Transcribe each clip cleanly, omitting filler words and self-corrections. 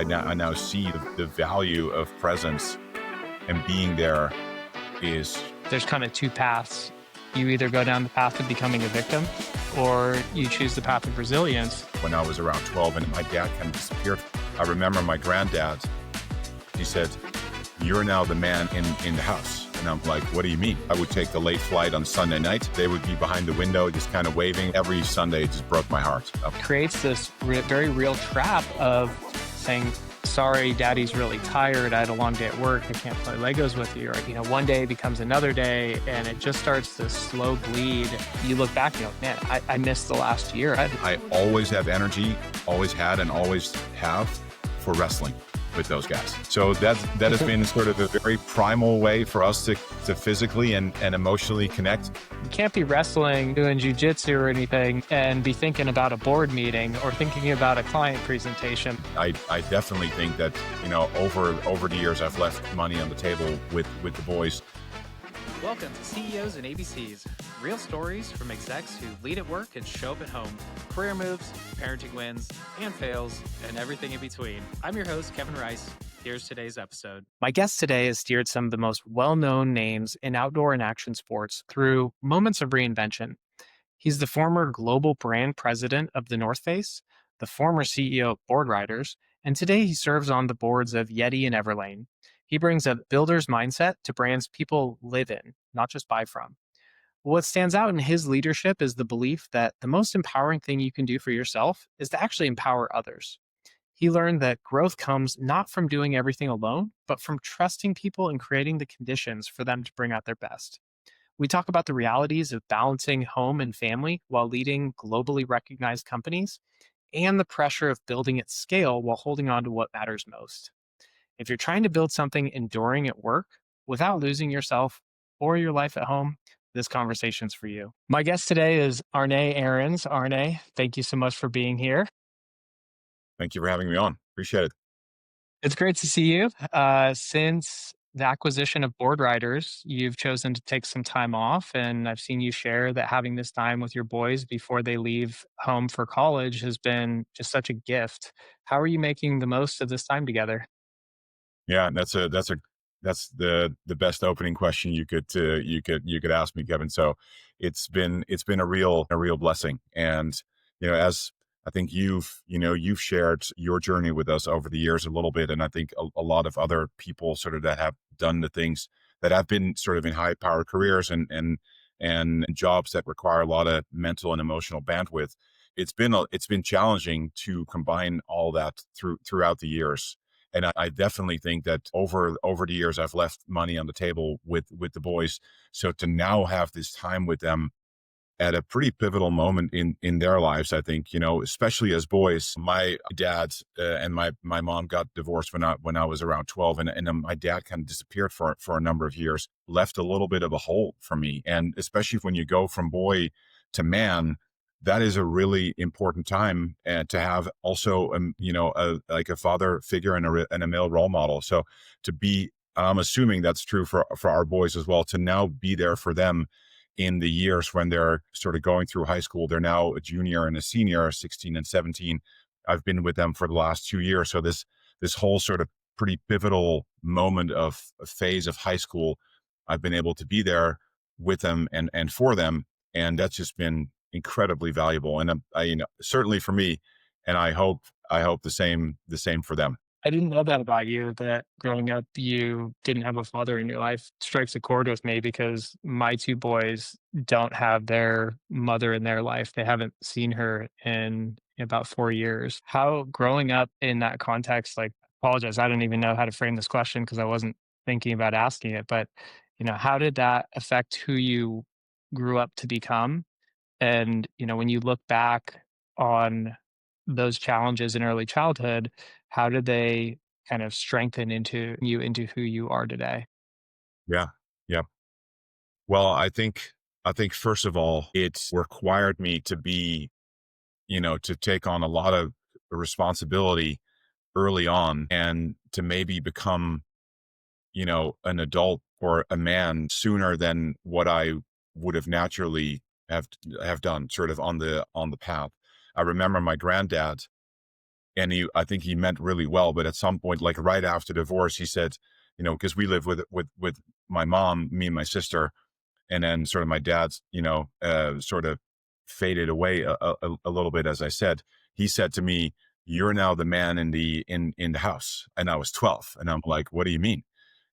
I now see the value of presence and being there is. There's kind of two paths. You either go down the path of becoming a victim or you choose the path of resilience. When I was around 12 and my dad kind of disappeared, I remember my granddad, he said, "You're now the man in the house." And I'm like, "What do you mean?" I would take the late flight on Sunday night. They would be behind the window, just kind of waving. Every Sunday, it just broke my heart. Creates this very real trap of saying, "Sorry, daddy's really tired. I had a long day at work. I can't play Legos with you." Or, one day becomes another day and it just starts this slow bleed. You look back and man, I missed the last year. I always have energy, always had and always have for wrestling with those guys. So that has been sort of a very primal way for us to physically and emotionally connect. You can't be wrestling, doing jujitsu or anything and be thinking about a board meeting or thinking about a client presentation. I definitely think that, over the years, I've left money on the table with the boys. Welcome to CEOs and ABCs, real stories from execs who lead at work and show up at home. Career moves, parenting wins and fails, and everything in between. I'm your host, Kevin Rice. Here's today's episode. My guest today has steered some of the most well-known names in outdoor and action sports through moments of reinvention. He's the former global brand president of the North Face, the former CEO of Board Riders, and today he serves on the boards of Yeti and Everlane. He brings a builder's mindset to brands people live in, not just buy from. What stands out in his leadership is the belief that the most empowering thing you can do for yourself is to actually empower others. He learned that growth comes not from doing everything alone, but from trusting people and creating the conditions for them to bring out their best. We talk about the realities of balancing home and family while leading globally recognized companies and the pressure of building at scale while holding on to what matters most. If you're trying to build something enduring at work without losing yourself or your life at home, this conversation's for you. My guest today is Arne Arens. Arne, thank you so much for being here. Thank you for having me on. Appreciate it. It's great to see you. Since the acquisition of Board Riders, you've chosen to take some time off, and I've seen you share that having this time with your boys before they leave home for college has been just such a gift. How are you making the most of this time together? Yeah, that's the best opening question you could ask me, Kevin. So it's been a real blessing. And, as I think you've shared your journey with us over the years a little bit. And I think a lot of other people sort of that have done the things that have been sort of in high powered careers and jobs that require a lot of mental and emotional bandwidth. It's been challenging to combine all that throughout the years. And I definitely think that over the years, I've left money on the table with the boys. So to now have this time with them at a pretty pivotal moment in their lives, I think, especially as boys, my dad and my mom got divorced when I was around 12, and my dad kind of disappeared for a number of years, left a little bit of a hole for me. And especially when you go from boy to man, that is a really important time to have also, a father figure and a male role model. So to be, I'm assuming that's true for our boys as well, to now be there for them in the years when they're sort of going through high school. They're now a junior and a senior, 16 and 17. I've been with them for the last 2 years. So this whole sort of pretty pivotal moment of a phase of high school, I've been able to be there with them and for them. And that's just been incredibly valuable. And certainly for me, and I hope the same for them. I didn't know that about you, that growing up, you didn't have a father in your life. Strikes a chord with me because my two boys don't have their mother in their life. They haven't seen her in about 4 years. How growing up in that context, apologize, I don't even know how to frame this question because I wasn't thinking about asking it, but how did that affect who you grew up to become? And, when you look back on those challenges in early childhood, how did they kind of strengthen into who you are today? Yeah. Yeah. Well, I think first of all, it required me to be, to take on a lot of responsibility early on and to maybe become, an adult or a man sooner than what I would have naturally have done sort of on the path. I remember my granddad, and I think he meant really well, but at some point, like right after divorce, he said, because we live with my mom, me and my sister, and then sort of my dad's, sort of faded away a little bit. As I said, he said to me, "You're now the man in the house," and I was 12, and I'm like, "What do you mean?"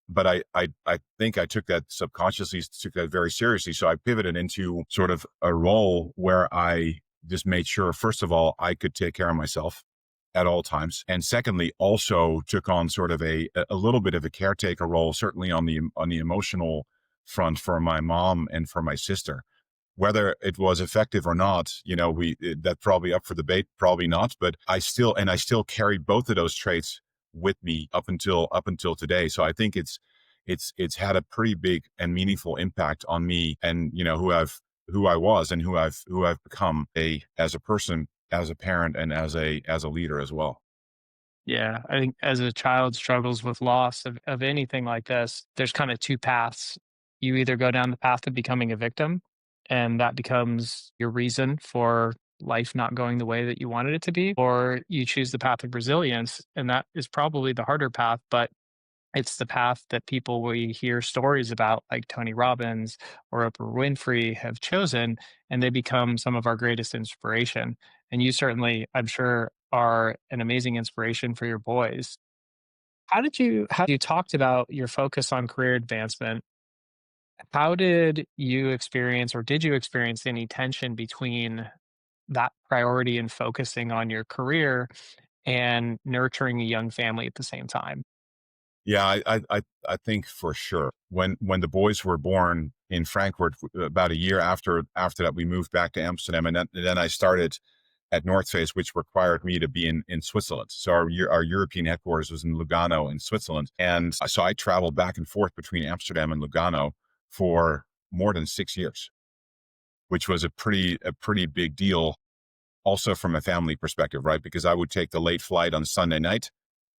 But I think I took that subconsciously, took that very seriously. So I pivoted into sort of a role where I just made sure, first of all, I could take care of myself at all times. And secondly, also took on sort of a little bit of a caretaker role, certainly on the emotional front for my mom and for my sister. Whether it was effective or not, that's probably up for debate, probably not. But I still carried both of those traits with me up until today. So I think it's had a pretty big and meaningful impact on me, and who I was and who I've become as a person, as a parent, and as a leader as well. Yeah, I think as a child struggles with loss of anything like this, there's kind of two paths. You either go down the path of becoming a victim, and that becomes your reason for life not going the way that you wanted it to be, or you choose the path of resilience, and that is probably the harder path, but it's the path that people we hear stories about, like Tony Robbins or Oprah Winfrey, have chosen, and they become some of our greatest inspiration. And you certainly, I'm sure, are an amazing inspiration for your boys. How you talked about your focus on career advancement? How did you experience, or did you experience any tension between that priority and focusing on your career and nurturing a young family at the same time? Yeah, I think for sure when the boys were born in Frankfurt, about a year after that, we moved back to Amsterdam, and then I started at North Face, which required me to be in Switzerland. So our European headquarters was in Lugano in Switzerland, and so I traveled back and forth between Amsterdam and Lugano for more than 6 years, which was a pretty big deal, also from a family perspective, right? Because I would take the late flight on Sunday night.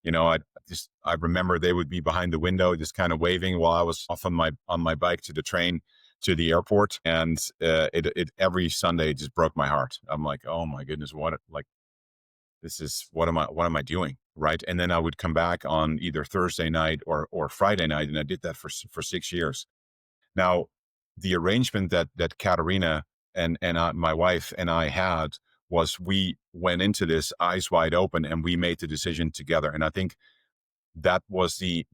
I remember they would be behind the window, just kind of waving while I was off on my bike to the train to the airport, and it every Sunday just broke my heart. I'm like, oh my goodness, this is what am I doing, right? And then I would come back on either Thursday night or Friday night, and I did that for 6 years. Now, the arrangement that Katerina and my wife and I had was we went into this eyes wide open, and we made the decision together. And I think that was the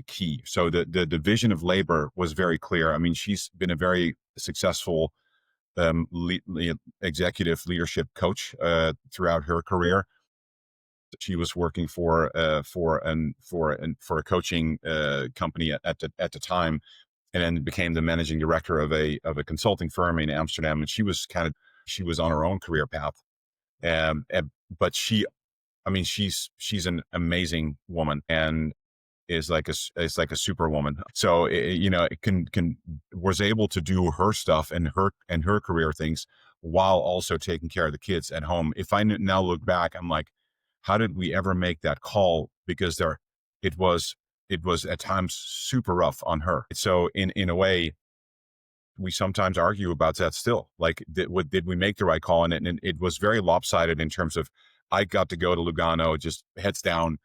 key. So the division of labor was very clear. I mean, she's been a very successful executive leadership coach throughout her career. She was working for a coaching company at the time, and then became the managing director of a consulting firm in Amsterdam. And she was on her own career path. But I mean, she's an amazing woman, and is like a superwoman. So it can was able to do her stuff and her career things while also taking care of the kids at home. If I now look back, I'm like, how did we ever make that call? Because it was it was at times super rough on her. So in a way, we sometimes argue about that still. Like, did we make the right call? And it was very lopsided in terms of, I got to go to Lugano, just heads down,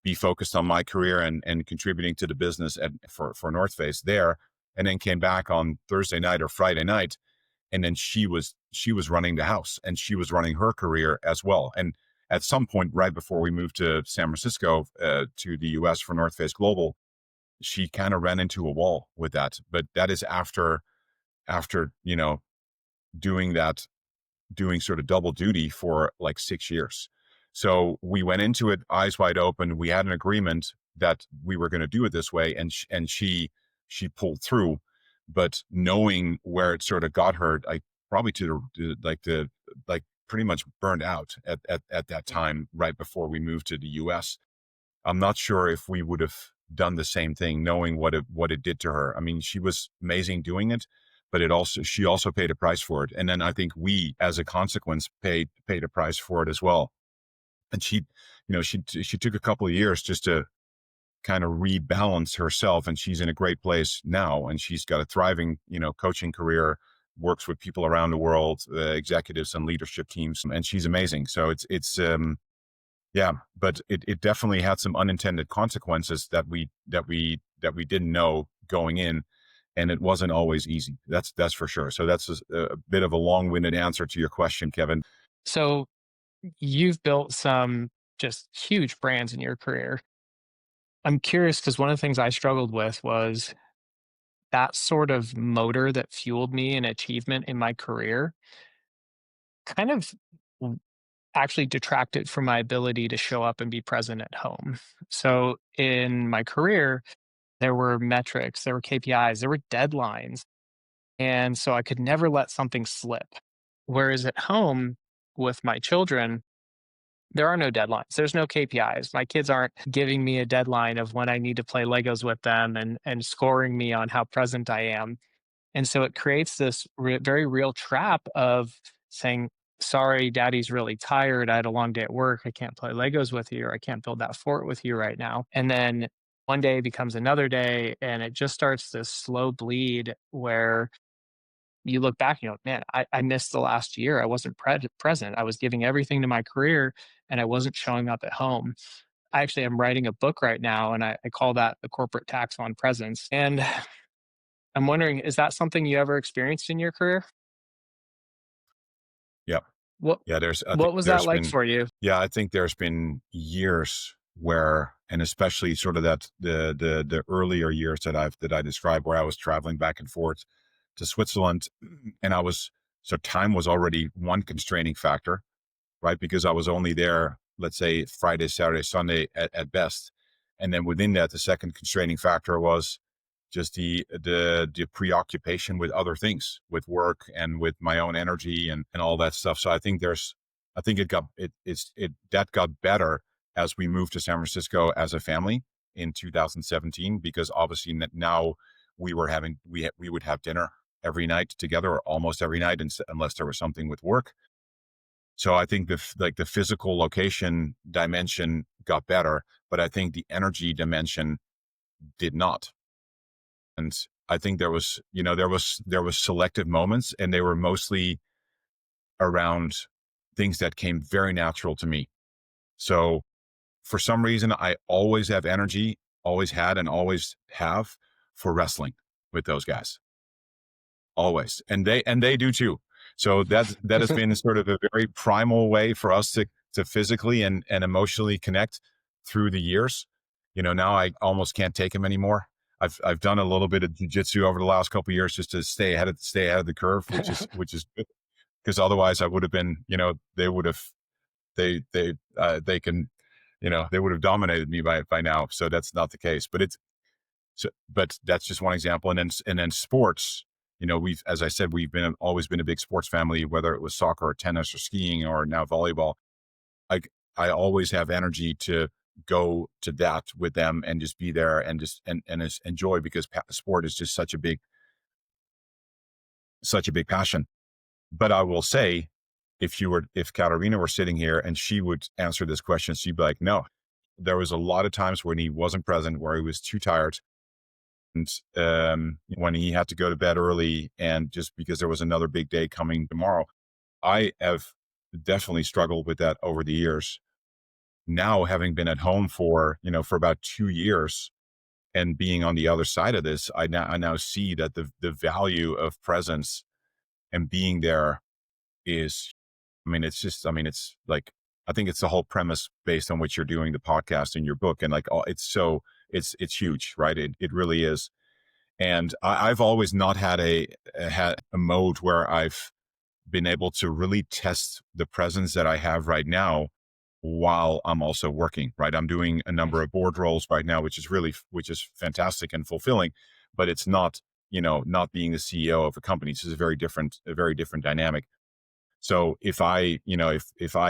be focused on my career and contributing to the business for North Face there, and then came back on Thursday night or Friday night, and then she was running the house, and she was running her career as well. And at some point, right before we moved to San Francisco, to the US for North Face Global, she kind of ran into a wall with that. But that is after doing that, doing sort of double duty for like 6 years. So we went into it eyes wide open. We had an agreement that we were going to do it this way, and she pulled through. But knowing where it sort of got her, I probably like pretty much burned out at that time, right before we moved to the US. I'm not sure if we would have done the same thing, knowing what it did to her. I mean, she was amazing doing it, but she also paid a price for it. And then I think we, as a consequence, paid a price for it as well. And she took a couple of years just to kind of rebalance herself, and she's in a great place now, and she's got a thriving coaching career, works with people around the world, executives and leadership teams, and she's amazing. So Yeah, but it definitely had some unintended consequences that we didn't know going in, and it wasn't always easy. That's for sure. So that's a bit of a long-winded answer to your question, Kevin. So you've built some just huge brands in your career. I'm curious because one of the things I struggled with was that sort of motor that fueled me in achievement in my career kind of w- actually detracted from my ability to show up and be present at home. So in my career, there were metrics, there were KPIs, there were deadlines. And so I could never let something slip. Whereas at home with my children, there are no deadlines. There's no KPIs. My kids aren't giving me a deadline of when I need to play Legos with them and scoring me on how present I am. And so it creates this very real trap of saying, sorry, daddy's really tired. I had a long day at work. I can't play Legos with you, or I can't build that fort with you right now. And then one day becomes another day, and it just starts this slow bleed where you look back, you know, man, I missed the last year. I wasn't present. I was giving everything to my career and I wasn't showing up at home. I actually am writing a book right now, and I call that the corporate tax on presence. And I'm wondering, is that something you ever experienced in your career? Yeah, What yeah. I think what was that there's like been, for you? yeah, I think there's been years where, and especially sort of that the earlier years that I described, where I was traveling back and forth to Switzerland, and so time was already one constraining factor, right? Because I was only there, let's say Friday, Saturday, Sunday at best. And then within that, the second constraining factor was just the preoccupation with other things, with work and with my own energy and all that stuff. So I think that got better as we moved to San Francisco as a family in 2017, because obviously now we would have dinner every night together, or almost every night, unless there was something with work. So I think the physical location dimension got better, but I think the energy dimension did not. And I think there was selective moments, and they were mostly around things that came very natural to me. So for some reason, I always have energy, always had, and always have for wrestling with those guys. Always. And they do too. So that has been sort of a very primal way for us to physically and emotionally connect through the years. Now I almost can't take them anymore. I've done a little bit of jujitsu over the last couple of years just to stay ahead of the curve, which is good, because otherwise I would have been, they would have they can, they would have dominated me by now. So that's not the case. But that's just one example. And then sports, as I said, we've always been a big sports family, whether it was soccer or tennis or skiing or now volleyball. I, I always have energy to go to that with them and just be there and just enjoy, because sport is just such a big passion. But I will say, if Katarina were sitting here and she would answer this question, she'd be like, no, there was a lot of times when he wasn't present, where he was too tired, and when he had to go to bed early, and just because there was another big day coming tomorrow. I have definitely struggled with that over the years. Now, having been at home for about 2 years and being on the other side of this, I now see that the value of presence and being there is, it's like, I think it's the whole premise based on which you're doing the podcast and your book, and like, it's huge, right? It really is. And I've always not had a mode where I've been able to really test the presence that I have right now while I'm also working, right? I'm doing a number of board roles right now, which is fantastic and fulfilling, but it's not being the CEO of a company. This is a very different dynamic. So if I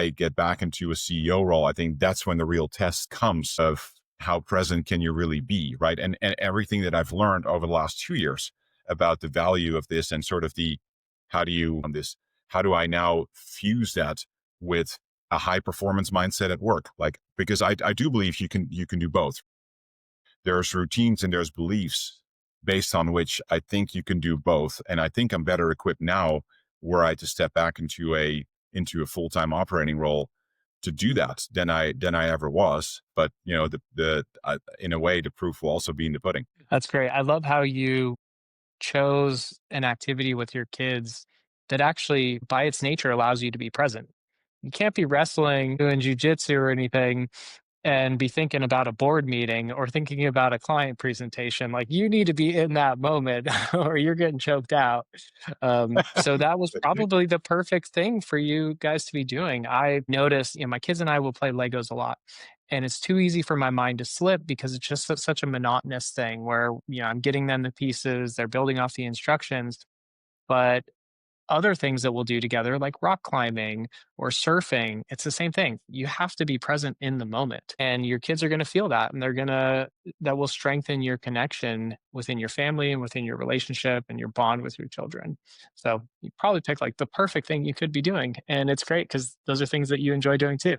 get back into a CEO role, I think that's when the real test comes of how present can you really be, right? And everything that I've learned over the last 2 years about the value of this, and sort of how do you this how do I now fuse that with a high performance mindset at work? Like, because I do believe you can do both. There's routines and there's beliefs based on which I think you can do both. And I think I'm better equipped now, were I to step back into a full-time operating role, to do that than I ever was. But in a way, the proof will also be in the pudding. That's great. I love how you chose an activity with your kids that actually, by its nature, allows you to be present. You can't be wrestling, doing jujitsu or anything and be thinking about a board meeting or thinking about a client presentation. Like you need to be in that moment or you're getting choked out. So that was probably the perfect thing for you guys to be doing. I noticed, my kids and I will play Legos a lot. And it's too easy for my mind to slip because it's just such a monotonous thing where, I'm getting them the pieces, they're building off the instructions. But other things that we'll do together, like rock climbing or surfing, it's the same thing. You have to be present in the moment, and your kids are going to feel that, and that will strengthen your connection within your family and within your relationship and your bond with your children. So you probably picked like the perfect thing you could be doing, and it's great because those are things that you enjoy doing too.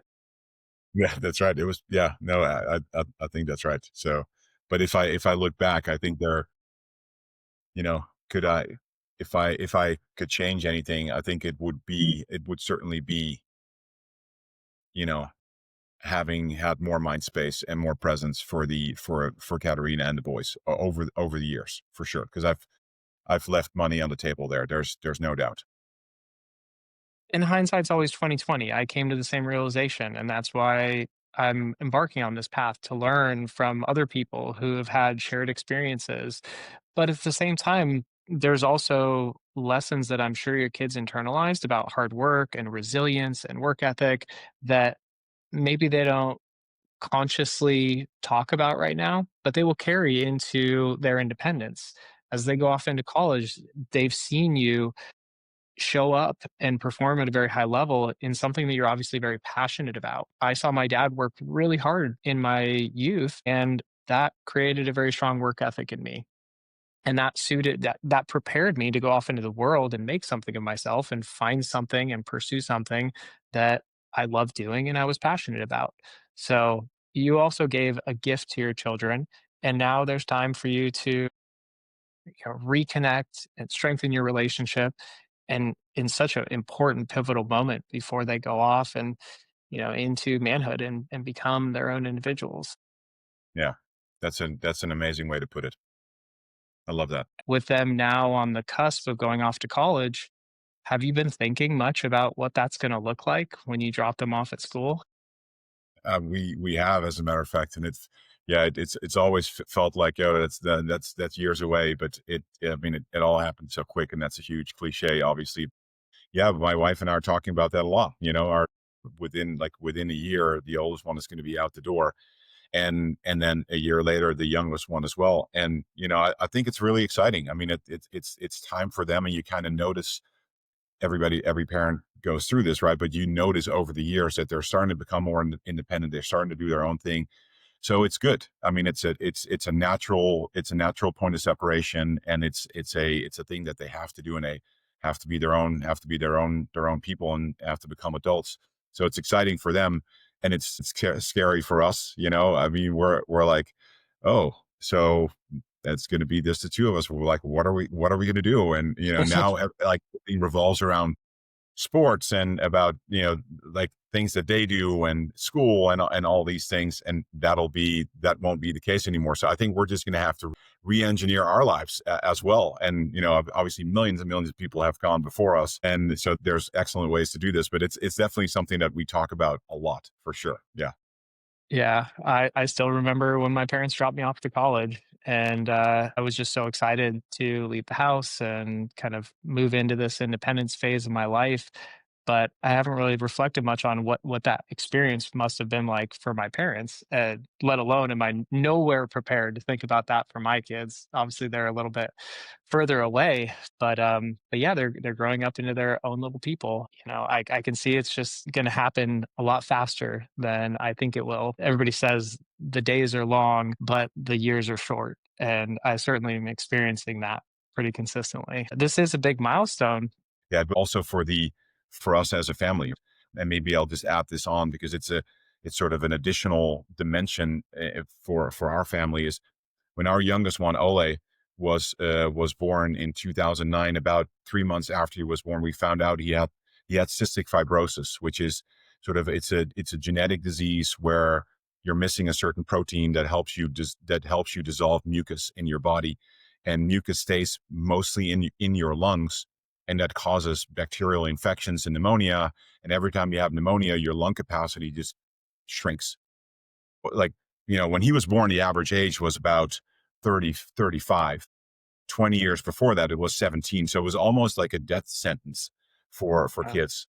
Yeah, that's right. It was, yeah, no, I think that's right. So, but if I look back, I think could I, if I could change anything, I think it would certainly be, you know, having had more mind space and more presence for Katerina and the boys over the years, for sure. Because I've left money on the table there. There's no doubt. And hindsight's always 2020. I came to the same realization, and that's why I'm embarking on this path to learn from other people who have had shared experiences. But at the same time, there's also lessons that I'm sure your kids internalized about hard work and resilience and work ethic that maybe they don't consciously talk about right now, but they will carry into their independence. As they go off into college, they've seen you show up and perform at a very high level in something that you're obviously very passionate about. I saw my dad work really hard in my youth, and that created a very strong work ethic in me. And that prepared me to go off into the world and make something of myself and find something and pursue something that I love doing and I was passionate about. So you also gave a gift to your children, and now there's time for you to reconnect and strengthen your relationship and in such an important pivotal moment before they go off and into manhood and become their own individuals. Yeah, that's an amazing way to put it. I love that. With them now on the cusp of going off to college, have you been thinking much about what that's going to look like when you drop them off at school? We have, as a matter of fact, and it's always felt like, oh, that's years away, but I mean, it all happened so quick, and that's a huge cliche, obviously. Yeah, but my wife and I are talking about that a lot. Our within a year, the oldest one is going to be out the door, and then a year later, the youngest one as well. And I think it's really exciting. I mean, it's time for them, and you kind of notice every parent goes through this, right? But you notice over the years that they're starting to become more independent. They're starting to do their own thing. So it's good. I mean, it's a natural point of separation, and it's a thing that they have to do, and they have to be their own people, and have to become adults. So it's exciting for them, and it's scary for us. I mean, we're like, oh, so that's going to be just the two of us. We're like, what are we going to do? And now, like, everything revolves around sports and about like things that they do and school and all these things, and that won't be the case anymore. So I think we're just going to have to re-engineer our lives as well. And obviously millions and millions of people have gone before us, and so there's excellent ways to do this, but it's definitely something that we talk about a lot, for sure. Yeah. Yeah, I still remember when my parents dropped me off to college, and I was just so excited to leave the house and kind of move into this independence phase of my life. But I haven't really reflected much on what that experience must have been like for my parents, let alone am I nowhere prepared to think about that for my kids. Obviously, they're a little bit further away, but yeah, they're growing up into their own little people. I can see it's just going to happen a lot faster than I think it will. Everybody says the days are long, but the years are short, and I certainly am experiencing that pretty consistently. This is a big milestone. Yeah, but also for us as a family. And maybe I'll just add this on because it's sort of an additional dimension for our family. Is when our youngest one, Ole, was born in 2009. About 3 months after he was born, we found out he had cystic fibrosis, which is sort of, it's a genetic disease where you're missing a certain protein that helps you dissolve mucus in your body, and mucus stays mostly in your lungs, and that causes bacterial infections and pneumonia. And every time you have pneumonia, your lung capacity just shrinks. Like, when he was born, the average age was about 30, 35. 20 years before that, it was 17. So it was almost like a death sentence for Wow. kids.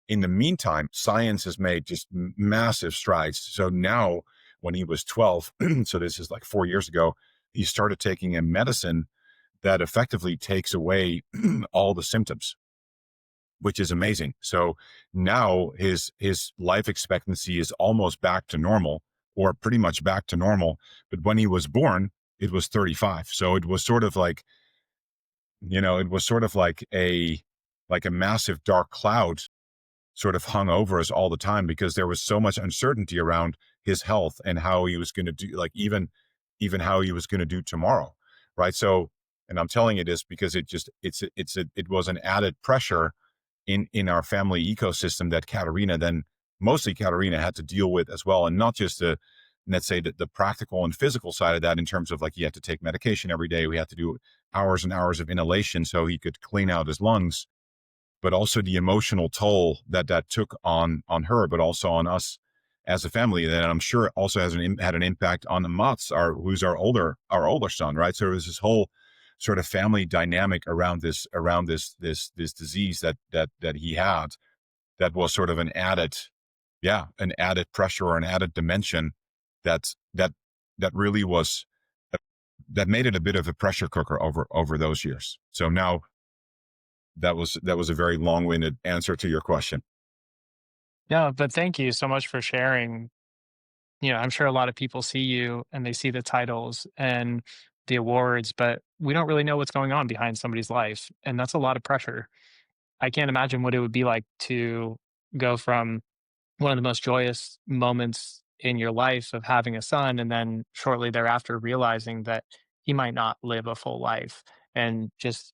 In the meantime, science has made just massive strides. So now, when he was 12, so this is like 4 years ago, he started taking a medicine that effectively takes away all the symptoms, which is amazing. So now his life expectancy is almost back to normal, or pretty much back to normal. But when he was born, it was 35. So it was sort of like, it was sort of like a massive dark cloud sort of hung over us all the time, because there was so much uncertainty around his health and how he was going to do, like even how he was going to do tomorrow. Right. So, and I'm telling you this because it was an added pressure in our family ecosystem that mostly Katerina had to deal with as well. And not just let's say the practical and physical side of that, in terms of like, he had to take medication every day. We had to do hours and hours of inhalation so he could clean out his lungs, but also the emotional toll that took on her, but also on us as a family. That I'm sure also had an impact on Mats, who's our older son, right? So it was this whole sort of family dynamic around this disease that he had, that was sort of an added pressure, or an added dimension that that that really was that made it a bit of a pressure cooker over those years. So now, that was a very long-winded answer to your question. Yeah, but thank you so much for sharing. I'm sure a lot of people see you and they see the titles and the awards, but we don't really know what's going on behind somebody's life. And that's a lot of pressure. I can't imagine what it would be like to go from one of the most joyous moments in your life of having a son, and then shortly thereafter realizing that he might not live a full life. And just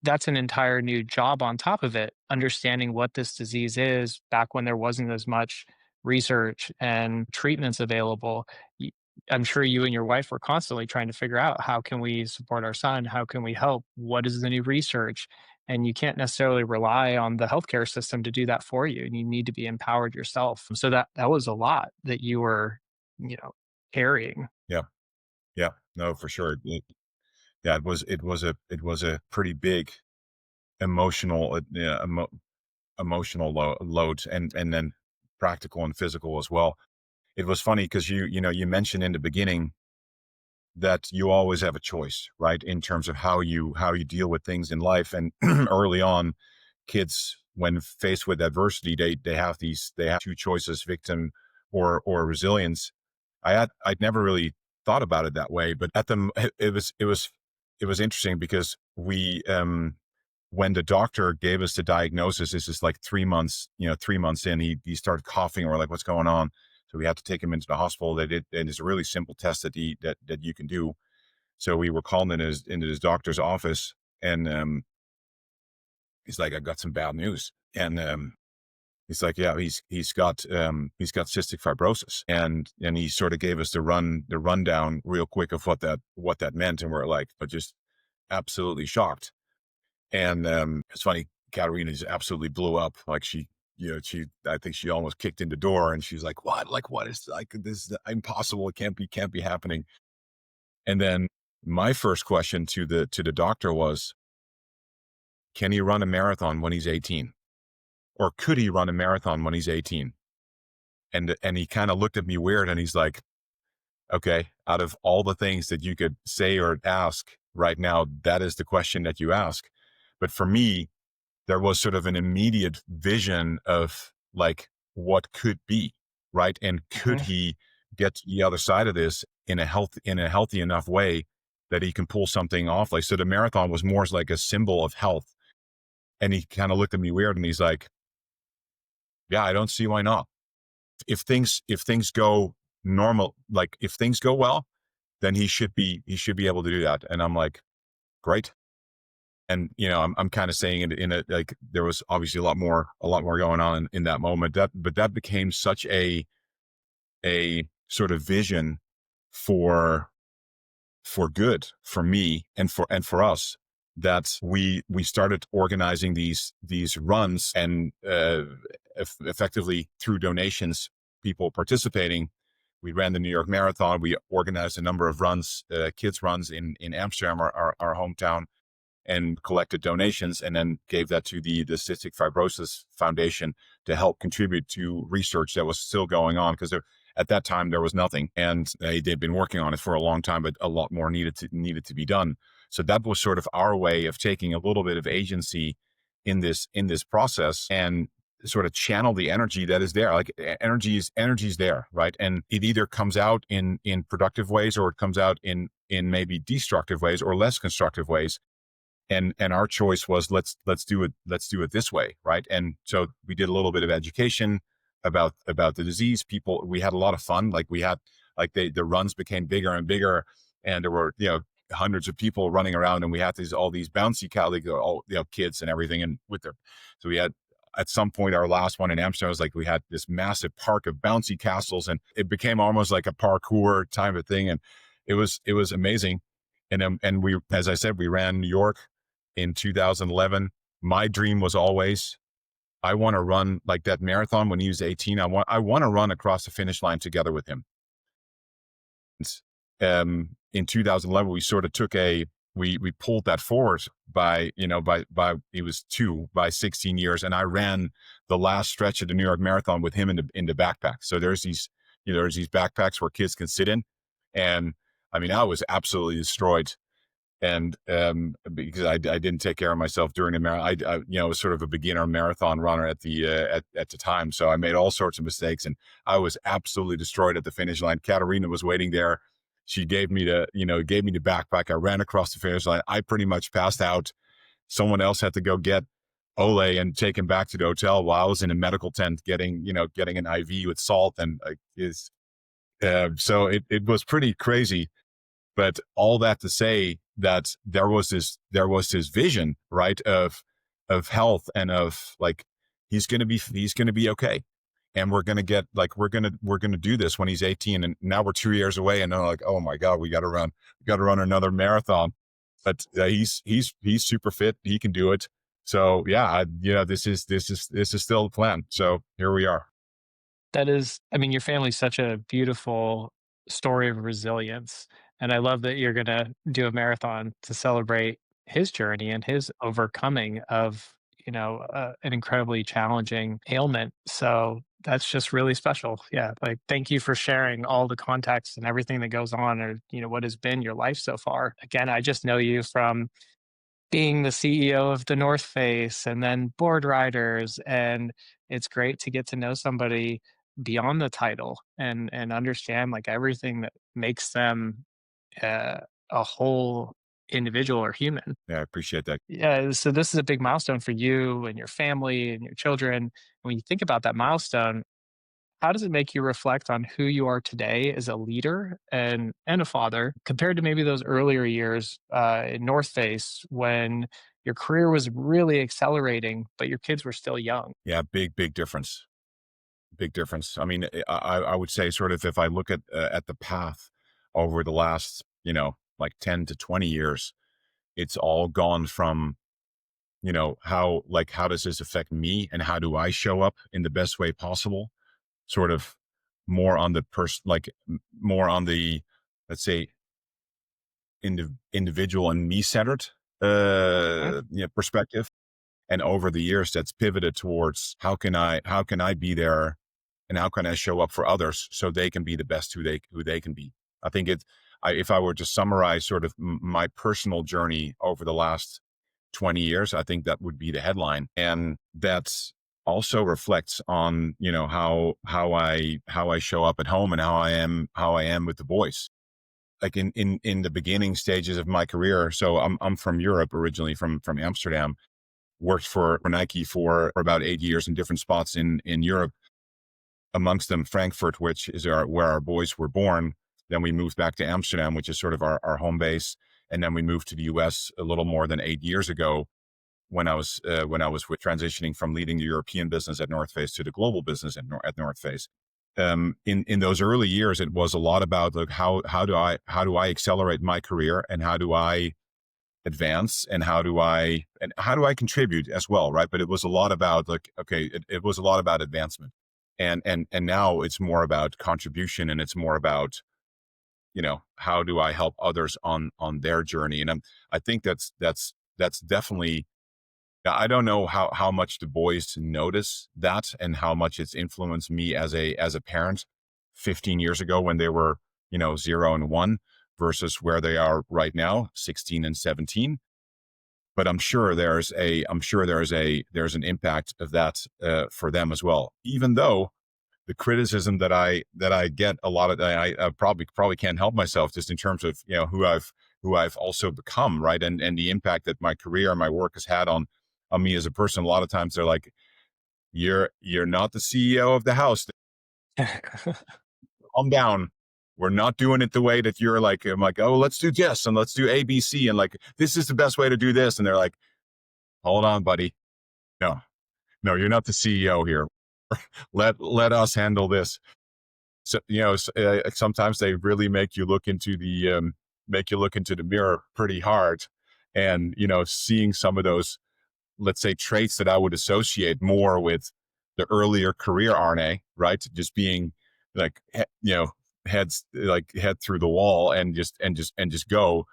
that's an entire new job on top of it, understanding what this disease is back when there wasn't as much research and treatments available. Y- I'm sure you and your wife were constantly trying to figure out, how can we support our son? How can we help? What is the new research? And you can't necessarily rely on the healthcare system to do that for you. And you need to be empowered yourself. So that was a lot that you were, you know, carrying. Yeah, yeah, no, for sure. Yeah, it was a pretty big emotional, yeah, emotional load, and then practical and physical as well. It was funny because you mentioned in the beginning that you always have a choice, right, in terms of how you deal with things in life. And early on, kids, when faced with adversity, they have two choices: victim or resilience. I'd never really thought about it that way, but it was interesting, because when the doctor gave us the diagnosis, this is like 3 months, 3 months in, he started coughing, and we're like, what's going on? So we had to take him into the hospital. They did, and it's a really simple test that you can do. So we were called into his doctor's office, and he's like, I've got some bad news. And he's like, yeah, he's got cystic fibrosis, and he sort of gave us the rundown real quick of what that meant, and we're like, but just absolutely shocked. And it's funny, Katerina just absolutely blew up. Like, I think she almost kicked in the door, and she's like, what? Like, what is, like, this is impossible. It can't be happening. And then my first question to the doctor was, can he run a marathon when he's 18? Or could he run a marathon when he's 18? And he kind of looked at me weird, and he's like, okay, out of all the things that you could say or ask right now, that is the question that you ask. But for me, there was sort of an immediate vision of like what could be, right? And could Mhm. he get to the other side of this in a healthy enough way that he can pull something off? Like, so the marathon was more as like a symbol of health. And he kind of looked at me weird, and he's like, yeah, I don't see why not. If things go normal, like if things go well, then he should be able to do that. And I'm like, great. And, I'm kind of saying it in a, like, there was obviously a lot more going on in that moment, but that became such a sort of vision for good for me and for us, that we started organizing these runs, and effectively through donations, people participating. We ran the New York Marathon. We organized a number of runs, kids runs in Amsterdam, our hometown, and collected donations, and then gave that to the Cystic Fibrosis Foundation to help contribute to research that was still going on, because at that time there was nothing, and they'd been working on it for a long time, but a lot more needed to be done. So that was sort of our way of taking a little bit of agency in this process, and sort of channel the energy that is there. Like, energy is there, right? And it either comes out in productive ways, or it comes out in maybe destructive ways or less constructive ways. And our choice was, let's do it this way, right? And so we did a little bit of education about the disease. We had a lot of fun. Like, we had, like, the runs became bigger and bigger, and there were, hundreds of people running around, and we had all these bouncy all, kids and everything, and so we had, at some point, our last one in Amsterdam was like, we had this massive park of bouncy castles, and it became almost like a parkour type of thing, and it was amazing. And we, as I said, we ran New York in 2011. My dream was always, I want to run like that marathon when he was 18. I want to run across the finish line together with him. In 2011, we sort of we pulled that forward by he was 2 by 16 years. And I ran the last stretch of the New York Marathon with him in the backpack. So there's these backpacks where kids can sit in. And I mean, I was absolutely destroyed. And because I didn't take care of myself during the marathon. I was sort of a beginner marathon runner at the time, so I made all sorts of mistakes, and I was absolutely destroyed at the finish line. Katerina was waiting there. She gave me the backpack. I ran across the finish line. I pretty much passed out. Someone else had to go get Ole and take him back to the hotel, while I was in a medical tent getting an IV with salt, and so it was pretty crazy. But all that to say that there was this vision, right, of health, and of, like, he's going to be okay. And we're going to get, like, we're going to do this when he's 18. And now we're 2 years away, and they're like, oh my God, we got to run another marathon. But he's super fit. He can do it. So yeah, this is still the plan. So here we are. That is, I mean, your family's such a beautiful story of resilience. And I love that you're going to do a marathon to celebrate his journey and his overcoming of, an incredibly challenging ailment. So that's just really special. Yeah. Like, thank you for sharing all the context and everything that goes on, or, what has been your life so far. Again, I just know you from being the CEO of the North Face and then board riders. And it's great to get to know somebody beyond the title and understand, like, everything that makes them a whole individual or human. Yeah, I appreciate that. Yeah. So this is a big milestone for you and your family and your children. When you think about that milestone, how does it make you reflect on who you are today as a leader and a father, compared to maybe those earlier years in North Face, when your career was really accelerating, but your kids were still young? Yeah, big difference. Big difference. I mean, I would say, sort of, if I look at the path over the last, like 10 to 20 years, it's all gone from, how does this affect me, and how do I show up in the best way possible? Sort of more on the more on the, let's say, individual and me centered Mhm. perspective. And over the years, that's pivoted towards, how can I be there, and how can I show up for others so they can be the best who they can be. I think if I were to summarize sort of my personal journey over the last 20 years, I think that would be the headline. And that also reflects on, how I show up at home, and how I am with the boys. Like, in the beginning stages of my career. So I'm from Europe originally, from Amsterdam. Worked for Nike for about 8 years in different spots in Europe, amongst them Frankfurt, which is where our boys were born. Then we moved back to Amsterdam, which is sort of our home base. And then we moved to the US a little more than 8 years ago when I was with transitioning from leading the European business at North Face to the global business at North Face. In those early years, it was a lot about like how do I accelerate my career, and how do I advance, and how do I contribute as well, right? But it was a lot about like, okay, it was a lot about advancement, and now it's more about contribution, and it's more about, how do I help others on their journey. And I think that's definitely. Now, I don't know how much the boys notice that, and how much it's influenced me as a parent 15 years ago when they were, 0 and 1, versus where they are right now, 16 and 17. But there's an impact of that for them as well. Even though the criticism that I get a lot of, I probably can't help myself, just in terms of, who I've also become, right, and the impact that my career and my work has had on me as a person. A lot of times they're like, you're not the CEO of the house. Calm down. We're not doing it the way that you're like. I'm like, oh, let's do this and let's do ABC, and like, this is the best way to do this. And they're like, hold on, buddy. No, no, you're not the CEO here. Let us handle this. So, sometimes they really make you look into the mirror pretty hard, and, seeing some of those, let's say, traits that I would associate more with the earlier career Arne, right? Just being like, head through the wall, and just go.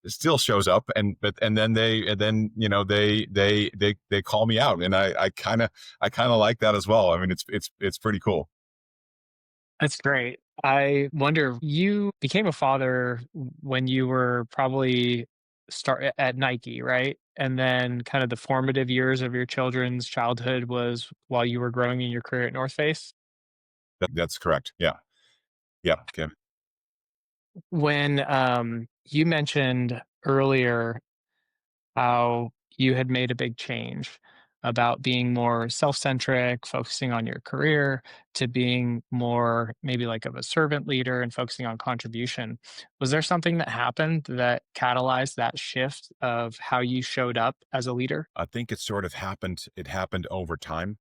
It still shows up, and then they call me out, and I kind of like that as well. I mean, it's pretty cool. That's great. I wonder, you became a father when you were probably start at Nike, right? And then kind of the formative years of your children's childhood was while you were growing in your career at North Face. That's correct. Yeah. Yeah. Okay. When you mentioned earlier how you had made a big change about being more self-centric, focusing on your career, to being more maybe like of a servant leader and focusing on contribution. Was there something that happened that catalyzed that shift of how you showed up as a leader? I think it happened over time.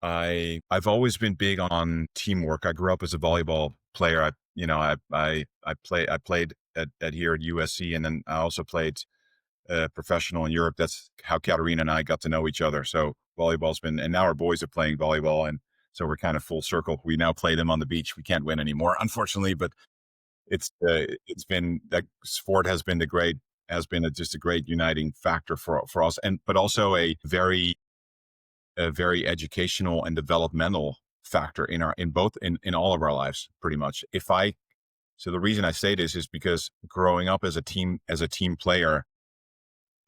I've always been big on teamwork. I grew up as a volleyball player. I played at here at USC, and then I also played professional in Europe. That's how Katarina and I got to know each other. So volleyball's been, and now our boys are playing volleyball, and so we're kind of full circle. We now play them on the beach. We can't win anymore, unfortunately, but it's been, that sport has been just a great uniting factor for us, and but also a very educational and developmental factor in all of our lives, pretty much. So the reason I say this is because growing up as a team player,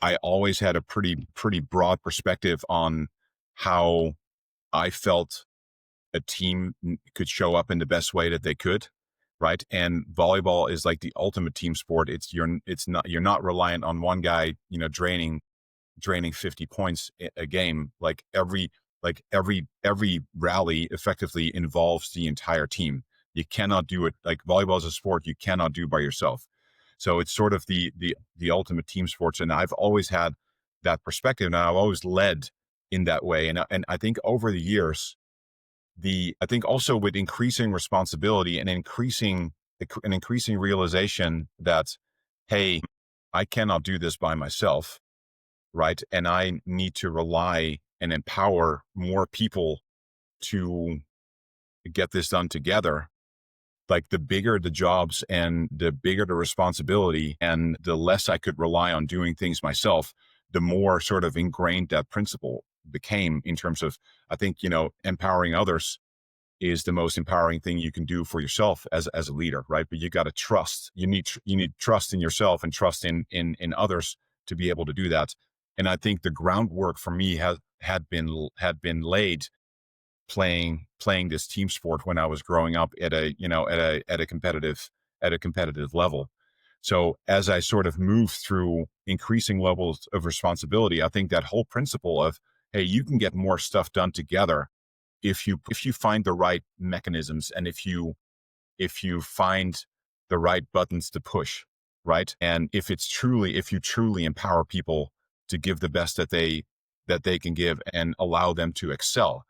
I always had a pretty broad perspective on how I felt a team could show up in the best way that they could, right? And volleyball is like the ultimate team sport. You're not reliant on one guy, draining 50 points a game. Every rally effectively involves the entire team. You cannot do it, like, volleyball is a sport you cannot do by yourself. So it's sort of the ultimate team sports, and I've always had that perspective, and I've always led in that way. And I think over the years, I think also with increasing responsibility and increasing realization that, hey, I cannot do this by myself, right? And I need to rely and empower more people to get this done together. Like, the bigger the jobs and the bigger the responsibility, and the less I could rely on doing things myself, the more sort of ingrained that principle became, in terms of, I think, empowering others is the most empowering thing you can do for yourself as a leader, right? But you got to trust. You need trust in yourself and trust in others to be able to do that. And I think the groundwork for me had been laid playing this team sport when I was growing up at a competitive level. So as I sort of move through increasing levels of responsibility, I think that whole principle of, hey, you can get more stuff done together if you find the right mechanisms, and if you find the right buttons to push. right? And if you truly empower people to give the best that they can give and allow them to excel,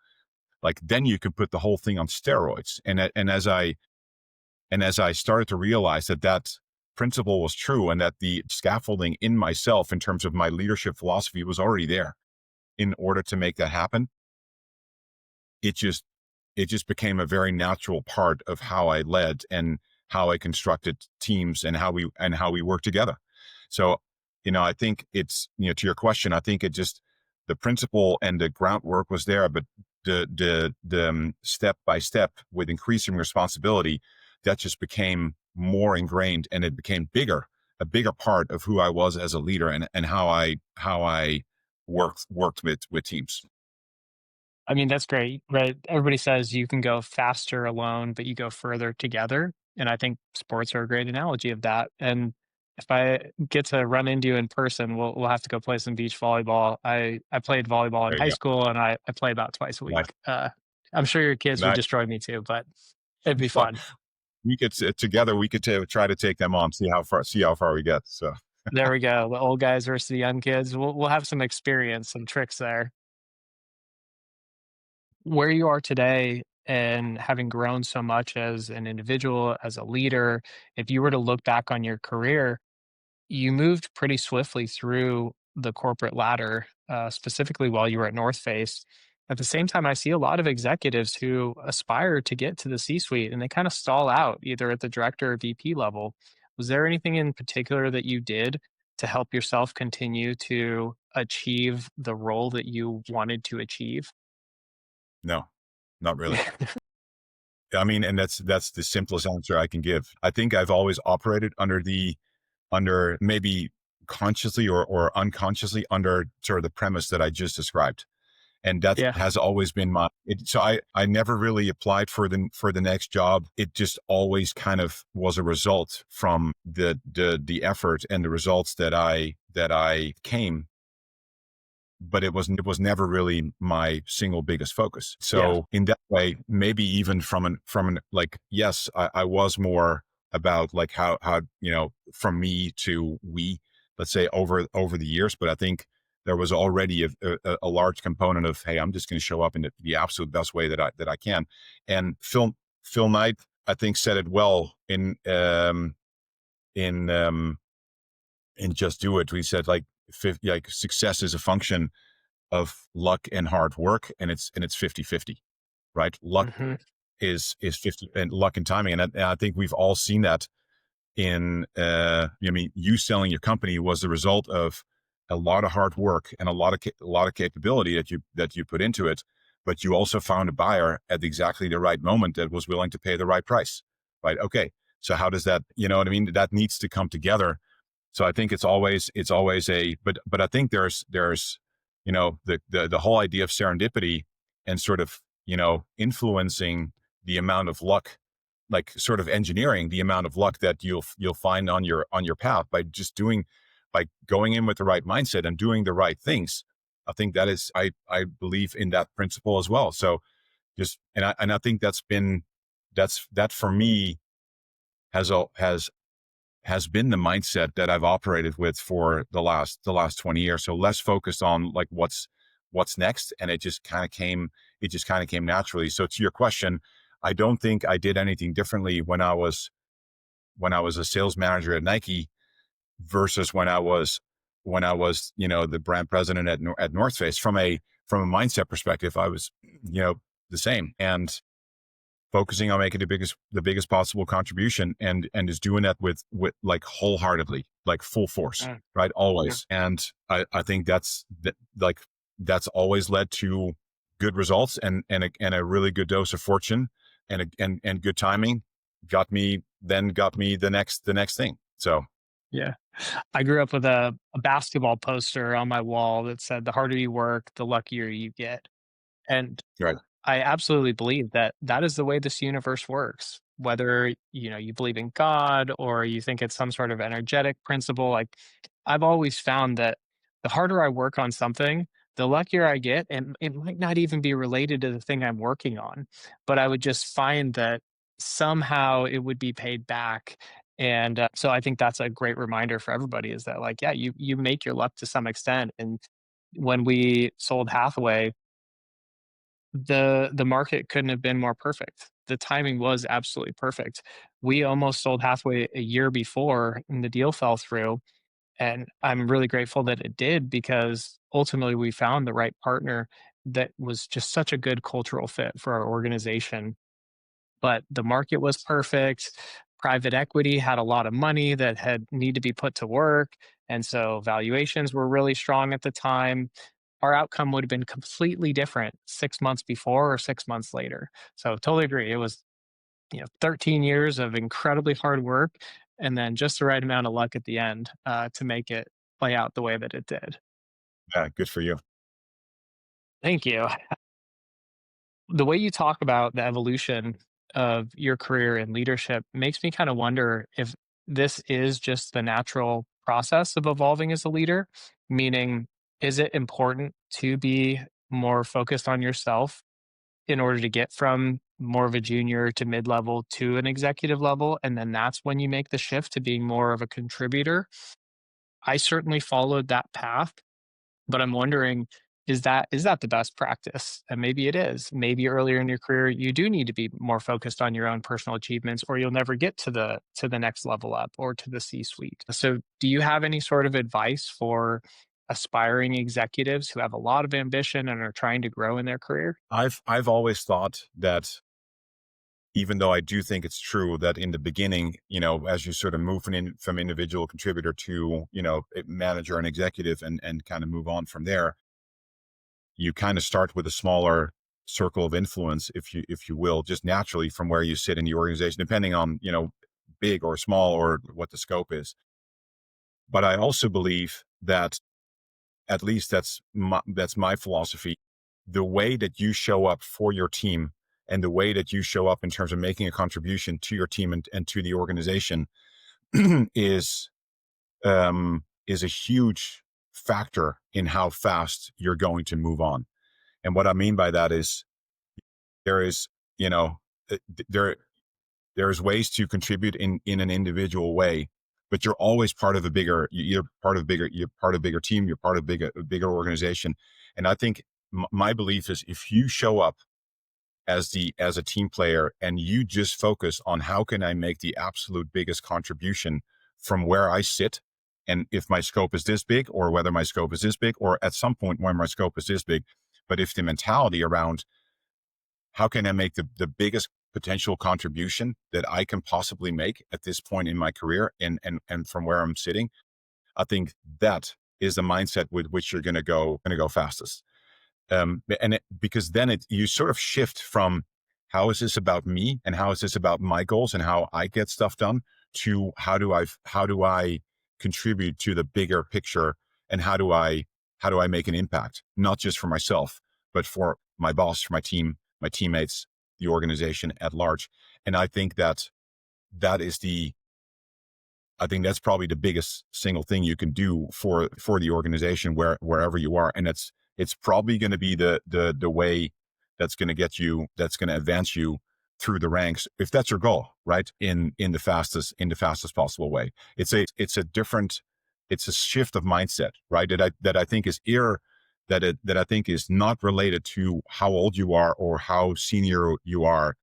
like then you can put the whole thing on steroids. And as I started to realize that that principle was true and that the scaffolding in myself in terms of my leadership philosophy was already there in order to make that happen, it just it just became a very natural part of how I led and how I constructed teams and how we work together. So, I think it's, to your question, I think it just, the principle and the groundwork was there, but the step by step with increasing responsibility, that just became more ingrained and it became a bigger part of who I was as a leader and how I worked with teams. I mean, that's great, right? Everybody says you can go faster alone, but you go further together. And I think sports are a great analogy of that. And if I get to run into you in person, we'll have to go play some beach volleyball. I played volleyball in There high you go. school and I play about twice a week. Nice. I'm sure your kids would Nice. destroy me too, but it'd be Well, fun. we could together. We could try to take them on, see how far we get. So There we go. The old guys versus the young kids. We'll have some experience, some tricks there. Where you are today and having grown so much as an individual, as a leader, if you were to look back on your career, you moved pretty swiftly through the corporate ladder, specifically while you were at North Face. At the same time, I see a lot of executives who aspire to get to the C suite and they kind of stall out either at the director or VP level. Was there anything in particular that you did to help yourself continue to achieve the role that you wanted to achieve? no, not really. I mean, and that's the simplest answer I can give. I think I've always operated under maybe consciously or unconsciously under sort of the premise that I just described. And that Yeah. has always been so I never really applied for the next job. It just always kind of was a result from the effort and the results that I came, but it was never really my single biggest focus. Yeah. So in that way, maybe even from an like, yes, I was more about like how, from me to we, let's say over the years, but I think there was already a large component of, hey, I'm just going to show up in the absolute best way that I can. And Phil Knight, I think, said it well in Just Do It. He said like success is a function of luck and hard work, and it's 50-50, right? Luck Hmm. is 50, and luck and timing. And I think we've all seen that in, I mean, you selling your company was the result of a lot of hard work and a lot of capability that you put into it, but you also found a buyer at exactly the right moment that was willing to pay the right price, right? Okay. So how does that, you know what I mean? That needs to come together. So I think it's always but I think there's, the whole idea of serendipity and sort of, influencing the amount of luck, like sort of engineering the amount of luck that you'll find on your path by going in with the right mindset and doing the right things. I think that is, I believe in that principle as well. So just, and I think that for me has a has been the mindset that I've operated with for the last 20 years. So less focused on like what's next. And it just kind of came naturally. So to your question, I don't think I did anything differently when I was a sales manager at Nike versus when I was, the brand president at North Face. From a mindset perspective, I was, the same. And focusing on making the biggest possible contribution and is doing that with like wholeheartedly, like full force, Mm. right? Yeah. Always. And I think that's always led to good results and a really good dose of fortune and good timing got me the next thing. So Yeah. I grew up with a basketball poster on my wall that said, the harder you work, the luckier you get. And right. I absolutely believe that that is the way this universe works. Whether, you believe in God or you think it's some sort of energetic principle, like I've always found that the harder I work on something, the luckier I get. And it might not even be related to the thing I'm working on, but I would just find that somehow it would be paid back. And so I think that's a great reminder for everybody is that like, yeah, you make your luck to some extent. And when we sold Hathaway, the market couldn't have been more perfect. The timing was absolutely perfect. We almost sold Hathaway a year before and the deal fell through. And I'm really grateful that it did because ultimately we found the right partner that was just such a good cultural fit for our organization. But the market was perfect. Private equity had a lot of money that had need to be put to work. And so valuations were really strong at the time. Our outcome would have been completely different 6 months before or 6 months later. So totally agree. It was, 13 years of incredibly hard work and then just the right amount of luck at the end to make it play out the way that it did. Yeah, good for you. Thank you. The way you talk about the evolution of your career in leadership makes me kind of wonder if this is just the natural process of evolving as a leader, meaning, is it important to be more focused on yourself in order to get from more of a junior to mid level to an executive level? And then that's when you make the shift to being more of a contributor. I certainly followed that path, but I'm wondering, is that the best practice? And maybe it is. Maybe earlier in your career, you do need to be more focused on your own personal achievements, or you'll never get to the next level up or to the C-suite. So, do you have any sort of advice for aspiring executives who have a lot of ambition and are trying to grow in their career? I've always thought that, even though I do think it's true that in the beginning, as you sort of move from individual contributor to, a manager and executive and kind of move on from there, you kind of start with a smaller circle of influence, if you will, just naturally from where you sit in the organization, depending on, big or small or what the scope is. But I also believe that, at least that's my philosophy, the way that you show up for your team and the way that you show up in terms of making a contribution to your team and to the organization is is a huge factor in how fast you're going to move on. And what I mean by that is, there is, you know, there there's ways to contribute in an individual way, but you're always part of a bigger, you're part of a bigger team, you're part of a bigger organization. And I think my belief is, if you show up as a team player and you just focus on how can I make the absolute biggest contribution from where I sit, and if my scope is this big, or whether my scope is this big, or at some point when my scope is this big, but if the mentality around how can I make the biggest potential contribution that I can possibly make at this point in my career, and from where I'm sitting, I think that is the mindset with which you're going to go fastest. Because then you sort of shift from, how is this about me and how is this about my goals and how I get stuff done, to how do I contribute to the bigger picture, and how do I make an impact, not just for myself, but for my boss, for my team, my teammates, the organization at large. And that is I think that's probably the biggest single thing you can do for the organization, wherever you are. And it's probably going to be the way that's going to advance you through the ranks, if that's your goal, right? In the fastest possible way. It's a shift of mindset, right? That I think is that I think is not related to how old you are or how senior you are,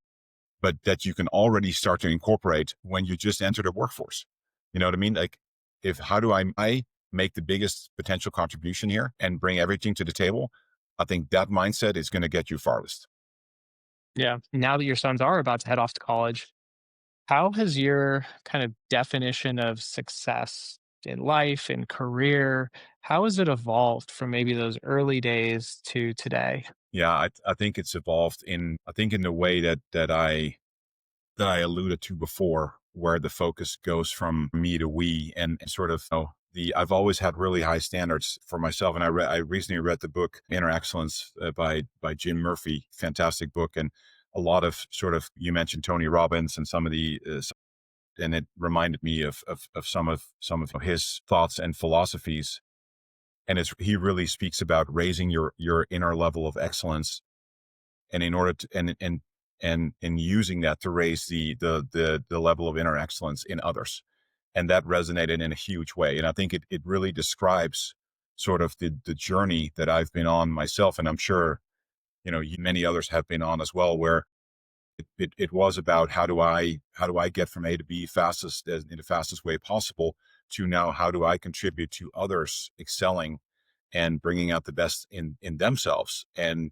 but that you can already start to incorporate when you just enter the workforce. You know what I mean? Like, how do I make the biggest potential contribution here and bring everything to the table? I think that mindset is going to get you farthest. Yeah. Now that your sons are about to head off to college, how has your kind of definition of success in life and career, how has it evolved from maybe those early days to today? Yeah, I think it's evolved in the way that I alluded to before, where the focus goes from me to we, and sort of, I've always had really high standards for myself. And I recently read the book Inner Excellence, by Jim Murphy, fantastic book. And a lot of, sort of, you mentioned Tony Robbins and some of the, and it reminded me of some of his thoughts and philosophies. And he really speaks about raising your inner level of excellence. And in order to, and and using that to raise the level of inner excellence in others. And that resonated in a huge way. And I think it really describes sort of the journey that I've been on myself. And I'm sure, many others have been on as well, where it was about how do I get from A to B fastest in the fastest way possible, to now how do I contribute to others excelling and bringing out the best in themselves, and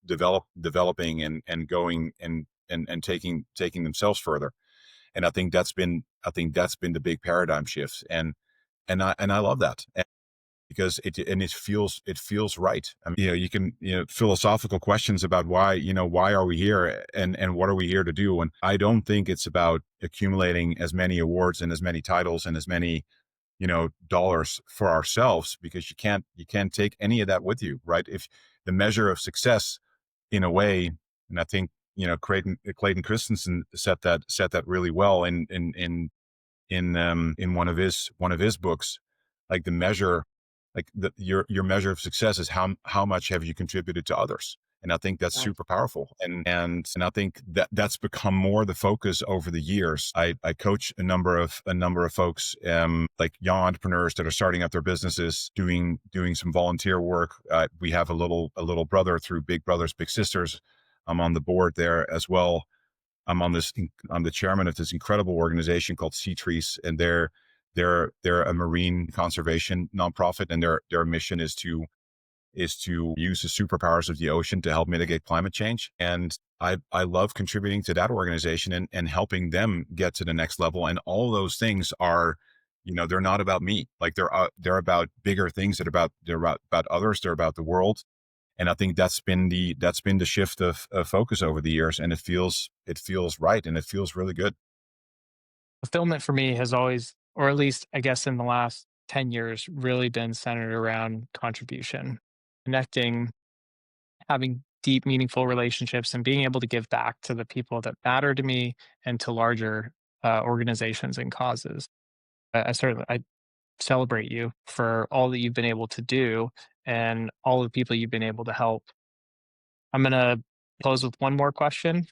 developing and going and taking themselves further. And I think that's been the big paradigm shift. And I love that. Because it feels right. I mean, you can, philosophical questions about why are we here, and what are we here to do? And I don't think it's about accumulating as many awards and as many titles and as many, dollars for ourselves, because you can't take any of that with you, right? If the measure of success, in a way, and I think, Clayton Christensen set that really well in one of his books. Like the measure, like your measure of success is how much have you contributed to others. And I think that's Right. super powerful. And I think that's become more the focus over the years. I coach a number of folks, like young entrepreneurs that are starting up their businesses, doing some volunteer work. We have a little brother through Big Brothers Big Sisters. I'm on the board there as well. I'm the chairman of this incredible organization called Sea Trees, and they're a marine conservation nonprofit, and their mission is to use the superpowers of the ocean to help mitigate climate change. And I love contributing to that organization and helping them get to the next level. And all those things are, they're not about me. Like they're about bigger things. They're about others. They're about the world. And I think that's been the shift of focus over the years, and it feels right, and it feels really good. Fulfillment for me has always, or at least I guess in the last 10 years, really been centered around contribution, connecting, having deep, meaningful relationships, and being able to give back to the people that matter to me and to larger organizations and causes. I celebrate you for all that you've been able to do and all the people you've been able to help. I'm going to close with one more question.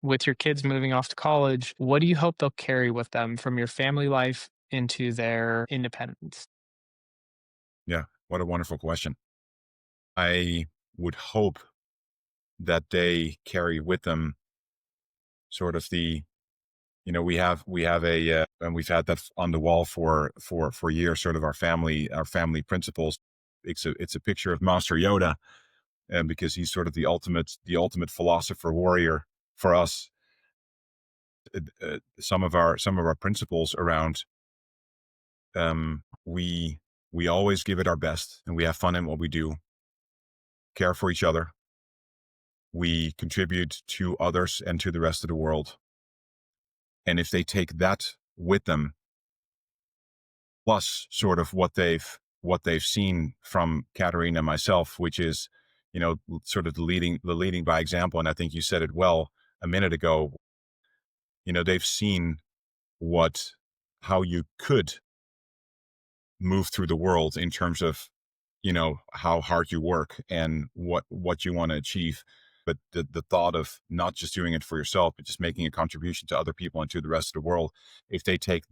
With your kids moving off to college, what do you hope they'll carry with them from your family life into their independence? Yeah, what a wonderful question. I would hope that they carry with them sort of we have and we've had that on the wall for years, sort of our family principles. It's a picture of Master Yoda, and because he's sort of the ultimate philosopher warrior for us. Some of our principles around, we always give it our best, and we have fun in what we do, care for each other, we contribute to others and to the rest of the world. And if they take that with them, plus sort of what they've seen from Katerina and myself, which is, sort of the leading by example. And I think you said it well a minute ago. They've seen what how you could move through the world in terms of, how hard you work and what you want to achieve. But the thought of not just doing it for yourself, but just making a contribution to other people and to the rest of the world. If they take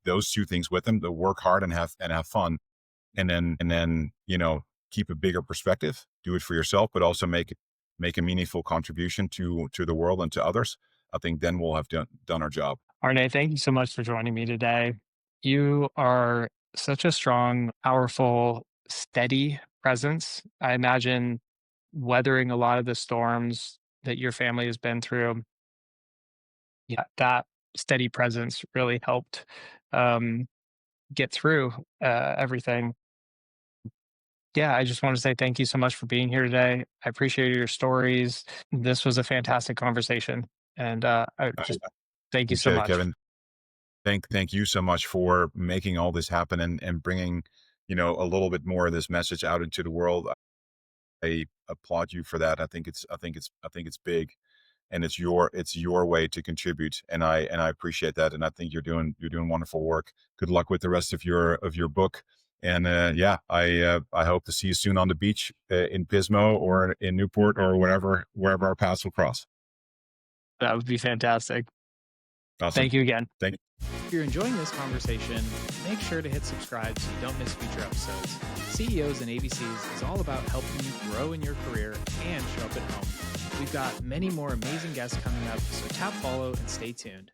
those two things with them, they'll work hard and have fun, and then keep a bigger perspective, do it for yourself, but also make a meaningful contribution to the world and to others. I think then we'll have done our job. Arne, thank you so much for joining me today. You are such a strong, powerful, steady presence. I imagine weathering a lot of the storms that your family has been through. Yeah, that steady presence really helped um, get through everything. Yeah, I just want to say thank you so much for being here today. I appreciate your stories. This was a fantastic conversation. And I I just thank you so appreciate it, much. Kevin. Thank you so much for making all this happen, and bringing, a little bit more of this message out into the world. I applaud you for that. I think it's big, and it's your way to contribute, and I appreciate that. And I think you're doing wonderful work. Good luck with the rest of your book, yeah, I hope to see you soon on the beach in Pismo or in Newport or wherever our paths will cross. That would be fantastic. Awesome. Thank you again. Thank you. If you're enjoying this conversation, make sure to hit subscribe so you don't miss future episodes. CEOs and ABCs is all about helping you grow in your career and show up at home. We've got many more amazing guests coming up, so tap follow and stay tuned.